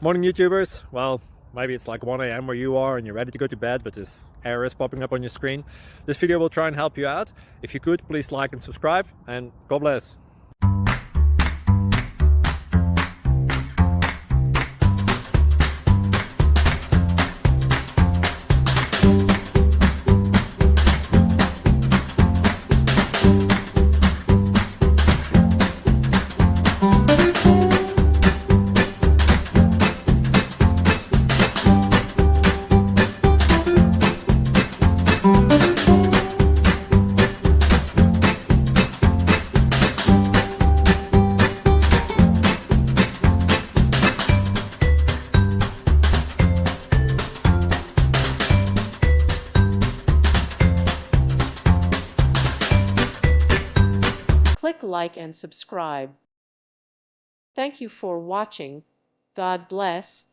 Morning YouTubers. Well, maybe it's like 1 a.m. where you are and you're ready to go to bed, but this error is popping up on your screen. This video will try and help you out. If you could, please like and subscribe, and God bless. Click like and subscribe. Thank you for watching. God bless.